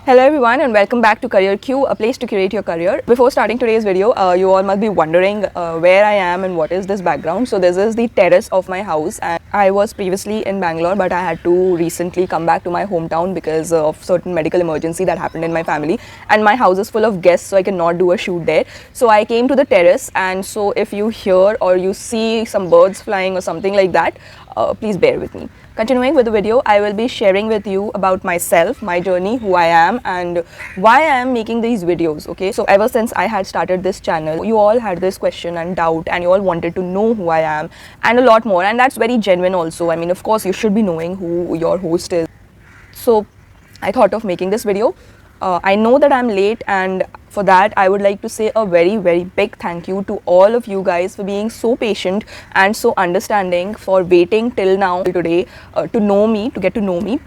Hello everyone and welcome back to CareerQ, a place to curate your career. Before starting today's video, you all must be wondering where I am and what is this background. So this is the terrace of my house, and I was previously in Bangalore, but I had to recently come back to my hometown because of certain medical emergency that happened in my family, and my house is full of guests, so I cannot do a shoot there. So I came to the terrace, and so if you hear or you see some birds flying or something like that, please bear with me. Continuing with the video, I will be sharing with you about myself, my journey, who I am and why I am making these videos, okay? So ever since I had started this channel, you all had this question and doubt and you all wanted to know who I am and a lot more, and that's very genuine also. I mean, of course, you should be knowing who your host is. So I thought of making this video. I know that I'm late, and for that I would like to say a very big thank you to all of you guys for being so patient and so understanding, for waiting till now today to know me, to get to know me.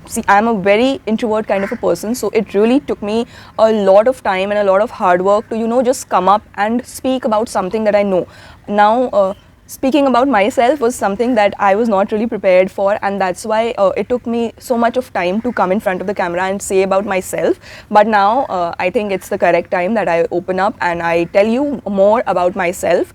See, I'm a very introvert kind of a person, so it really took me a lot of time and a lot of hard work to just come up and speak about something that I know. Now speaking about myself was something that I was not really prepared for, and that's why it took me so much of time to come in front of the camera and say about myself. But now I think it's the correct time that I open up and I tell you more about myself.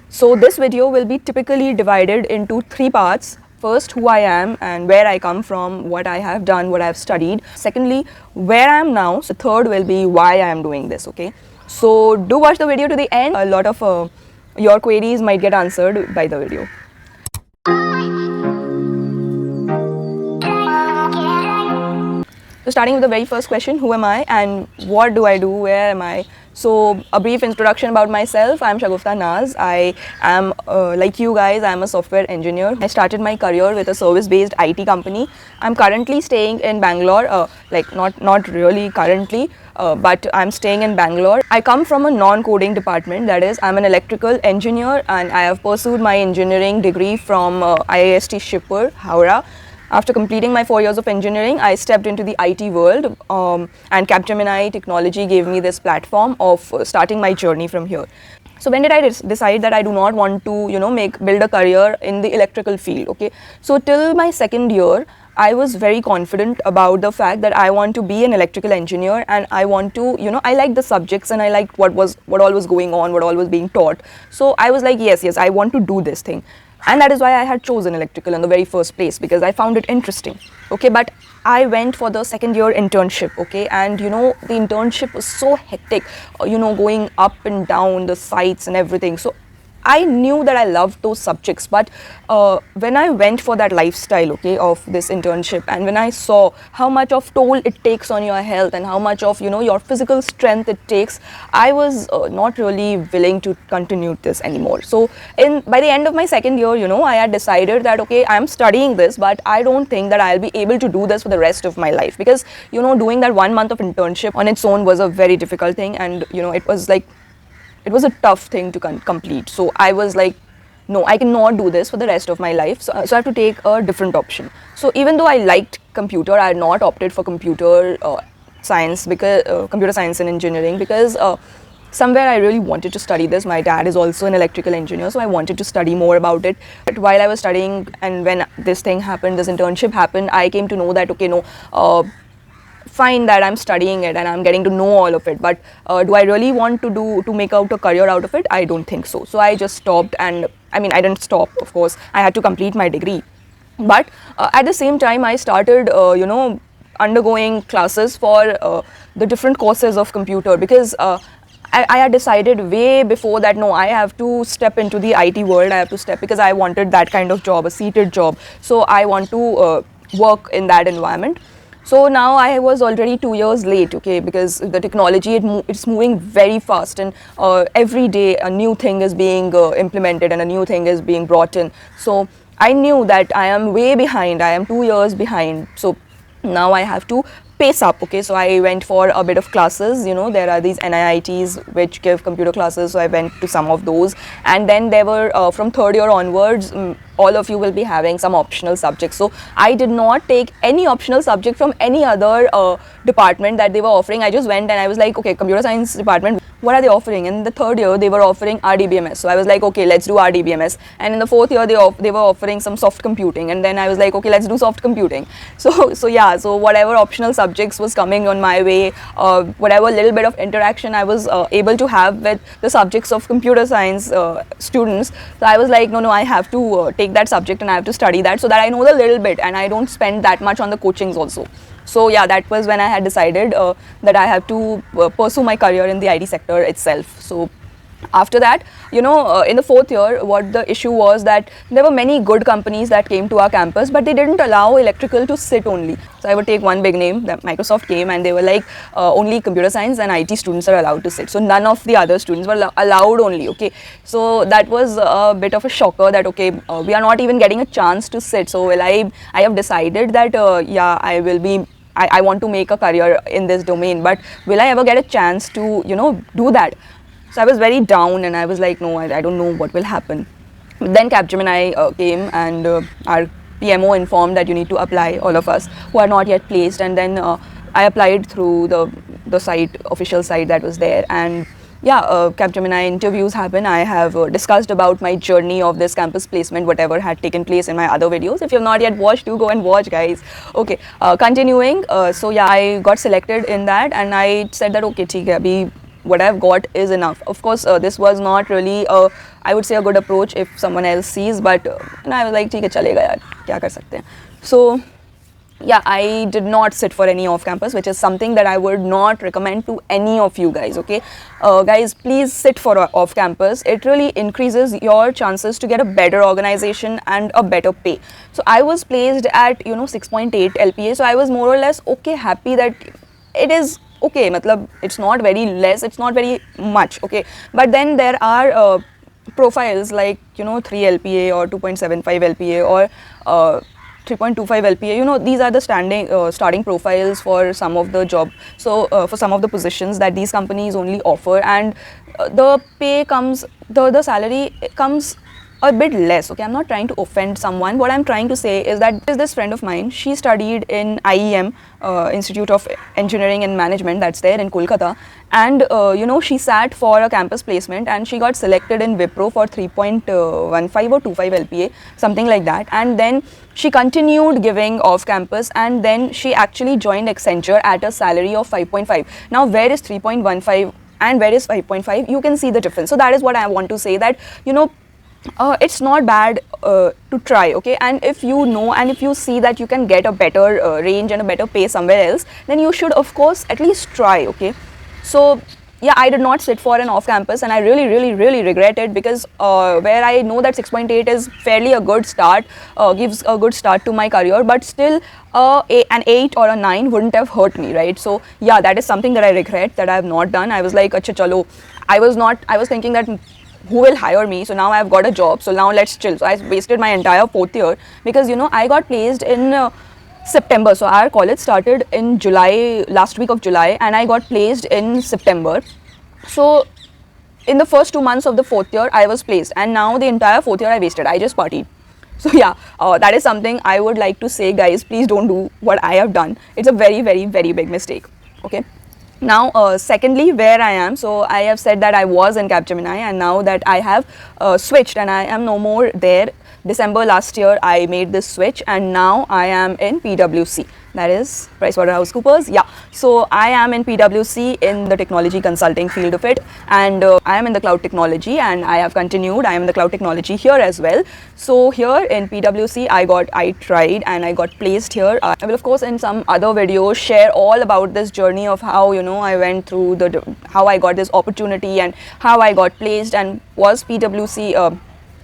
So this video will be typically divided into 3 parts. First, who I am and where I come from, what I have done, what I have studied. Secondly, where I am now. So third will be why I am doing this, okay? So do watch the video to the end. A lot of your queries might get answered by the video. So starting with the very first question, who am I and what do I do, where am I? So a brief introduction about myself. I'm Shagufta Naz. I am like you guys, I'm a software engineer. I started my career with a service-based IT company. I'm currently staying in Bangalore, like not really currently, but I'm staying in Bangalore. I come from a non-coding department, that is, I'm an electrical engineer, and I have pursued my engineering degree from IIST Shipur, Howrah. After completing my 4 years of engineering, I stepped into the IT world, and Capgemini technology gave me this platform of starting my journey from here. So when did I decide that I do not want to, build a career in the electrical field, okay? So till my second year, I was very confident about the fact that I want to be an electrical engineer, and I want to, I like the subjects and I liked what all was going on, what all was being taught. So I was like, yes, I want to do this thing. And that is why I had chosen electrical in the very first place, because I found it interesting, okay? But I went for the second year internship, okay? And the internship was so hectic, going up and down the sites and everything. So I knew that I loved those subjects, but when I went for that lifestyle, okay, of this internship, and when I saw how much of toll it takes on your health and how much of your physical strength it takes, I was not really willing to continue this anymore. So by the end of my second year, I had decided that okay, I'm studying this, but I don't think that I'll be able to do this for the rest of my life, because doing that 1 month of internship on its own was a very difficult thing, and it was a tough thing to complete. So I was like, no, I cannot do this for the rest of my life. So I have to take a different option. So even though I liked computer, I had not opted for computer science, because computer science and engineering, because somewhere I really wanted to study this. My dad is also an electrical engineer, so I wanted to study more about it. But while I was studying, and when this thing happened, this internship happened, I came to know that okay, no, fine that I'm studying it and I'm getting to know all of it, but do I really want to make out a career out of it? I don't think so. So I just stopped, and I mean, I didn't stop, of course. I had to complete my degree, but at the same time I started undergoing classes for the different courses of computer, because I had decided way before that, no, I have to step into the IT world. I have to step, because I wanted that kind of job, a seated job. So I want to work in that environment. So now I was already 2 years late, okay, because the technology, it's moving very fast, and every day a new thing is being implemented and a new thing is being brought in. So I knew that I am way behind, I am 2 years behind. So now I have to pace up, okay? So I went for a bit of classes, there are these NIITs which give computer classes, so I went to some of those. And then there were, from third year onwards, all of you will be having some optional subjects. So I did not take any optional subject from any other department that they were offering. I just went and I was like, okay, computer science department, what are they offering? In the third year, they were offering RDBMS. So I was like, okay, let's do RDBMS. And in the fourth year, they were offering some soft computing. And then I was like, okay, let's do soft computing. So whatever optional subject subjects was coming on my way, whatever little bit of interaction I was able to have with the subjects of computer science students. So I was like, no, I have to take that subject and I have to study that so that I know the little bit and I don't spend that much on the coachings also. So yeah, that was when I had decided that I have to pursue my career in the IT sector itself. So after that, in the 4th year, what the issue was that there were many good companies that came to our campus, but they didn't allow electrical to sit only. So I would take one big name, that Microsoft came, and they were like, only computer science and IT students are allowed to sit. So none of the other students were allowed only, okay. So that was a bit of a shocker that, okay, we are not even getting a chance to sit. So well, I have decided that, yeah, I want to make a career in this domain, but will I ever get a chance to, do that? So I was very down and I was like, no, I don't know what will happen. But then Capgemini came and our PMO informed that you need to apply, all of us who are not yet placed. And then I applied through the site, official site that was there. And yeah, Capgemini interviews happen. I have discussed about my journey of this campus placement, whatever had taken place in my other videos. If you have not yet watched, do go and watch, guys. Okay, continuing. So yeah, I got selected in that and I said that, okay, theek hai, abhi what I've got is enough. Of course, this was not really, I would say, a good approach if someone else sees, but I was like, theek hai, chalega yaar, kya kar sakte hain. So yeah, I did not sit for any off campus, which is something that I would not recommend to any of you guys, okay. Guys, please sit for off campus. It really increases your chances to get a better organization and a better pay. So I was placed at 6.8 LPA, so I was more or less okay, happy that it is okay, matlab, it's not very less, it's not very much, okay. But then there are profiles like 3 LPA or 2.75 LPA or 3.25 LPA. These are the starting profiles for some of the job, so for some of the positions that these companies only offer, and the pay comes, the salary comes a bit less, okay. I'm not trying to offend someone. What I'm trying to say is that this friend of mine, she studied in IEM, Institute of Engineering and Management, that's there in Kolkata, and she sat for a campus placement and she got selected in Wipro for 3.15 or 25 LPA, something like that, and then she continued giving off campus and then she actually joined Accenture at a salary of 5.5. Now where is 3.15 and where is 5.5? You can see the difference. So that is what I want to say, that it's not bad to try, okay. And if you know and if you see that you can get a better range and a better pay somewhere else, then you should of course at least try, okay. So yeah, I did not sit for an off campus and I really regret it, because where I know that 6.8 is fairly a good start, gives a good start to my career, but still an 8 or a 9 wouldn't have hurt me, right? So yeah, that is something that I regret that I have not done. I was like, acha chalo, I was thinking that who will hire me, so now I have got a job, so now let's chill. So I wasted my entire 4th year because I got placed in September. So our college started in July, last week of July, and I got placed in September. So in the first 2 months of the 4th year I was placed, and now the entire 4th year I wasted. I just partied. So yeah, that is something I would like to say, guys, please don't do what I have done. It's a very big mistake, okay. Now secondly, where I am, so I have said that I was in Capgemini and now that I have switched and I am no more there. December last year I made this switch and now I am in PwC, that is PricewaterhouseCoopers. Yeah, so I am in PwC in the technology consulting field of it, and I am in the cloud technology, and I have continued. I am in the cloud technology here as well. So here in PwC I tried and I got placed here. I will of course in some other videos share all about this journey of how I went through how I got this opportunity and how I got placed and was PwC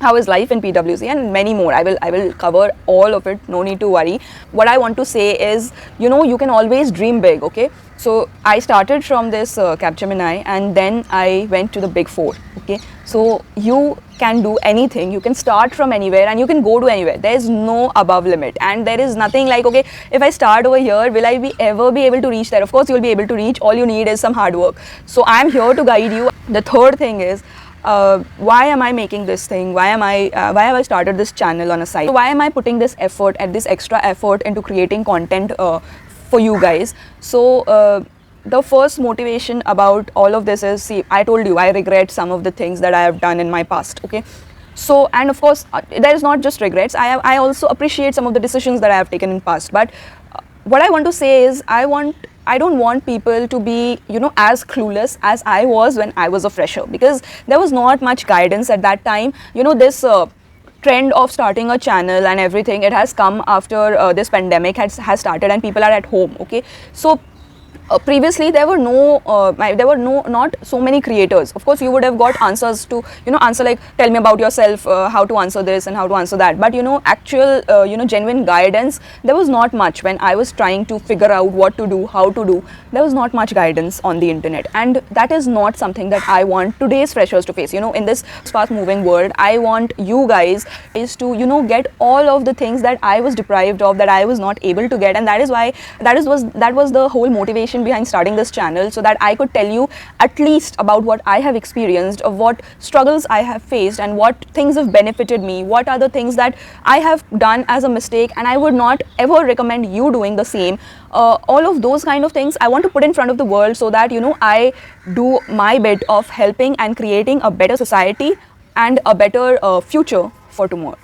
how is life in PwC and many more. I will cover all of it, no need to worry. What I want to say is, you can always dream big, okay. So I started from this Capgemini and then I went to the Big Four, okay. So you can do anything, you can start from anywhere and you can go to anywhere. There is no above limit and there is nothing like, okay, if I start over here, will I ever be able to reach there? Of course you will be able to reach, all you need is some hard work. So I am here to guide you. The third thing is, why am I making this thing? Why have I started this channel on a side? So why am I putting this effort and this extra effort into creating content for you guys? So the first motivation about all of this is, see, I told you I regret some of the things that I have done in my past, okay. So, and of course there is not just regrets, I also appreciate some of the decisions that I have taken in past, but what I want to say is I don't want people to be, as clueless as I was when I was a fresher, because there was not much guidance at that time. This trend of starting a channel and everything, it has come after this pandemic has started and people are at home. Okay, so previously there were not so many creators. Of course, you would have got answers to answer like, tell me about yourself, how to answer this and how to answer that, but actual genuine guidance, there was not much. When I was trying to figure out what to do, how to do, there was not much guidance on the internet, and that is not something that I want today's freshers to face. In this fast moving world, I want you guys is to get all of the things that I was deprived of, that I was not able to get, and that was the whole motivation behind starting this channel, so that I could tell you at least about what I have experienced, of what struggles I have faced, and what things have benefited me, what are the things that I have done as a mistake and I would not ever recommend you doing the same. All of those kind of things I want to put in front of the world, so that I do my bit of helping and creating a better society and a better future for tomorrow.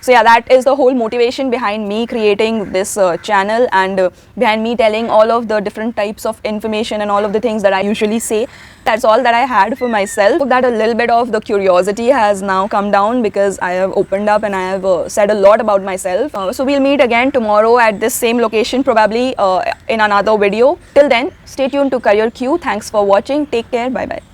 So yeah, that is the whole motivation behind me creating this channel, and behind me telling all of the different types of information and all of the things that I usually say. That's all that I had for myself. Hope that a little bit of the curiosity has now come down, because I have opened up and I have said a lot about myself. So we'll meet again tomorrow at this same location, probably in another video. Till then, stay tuned to CareerQ. Thanks for watching. Take care. Bye bye.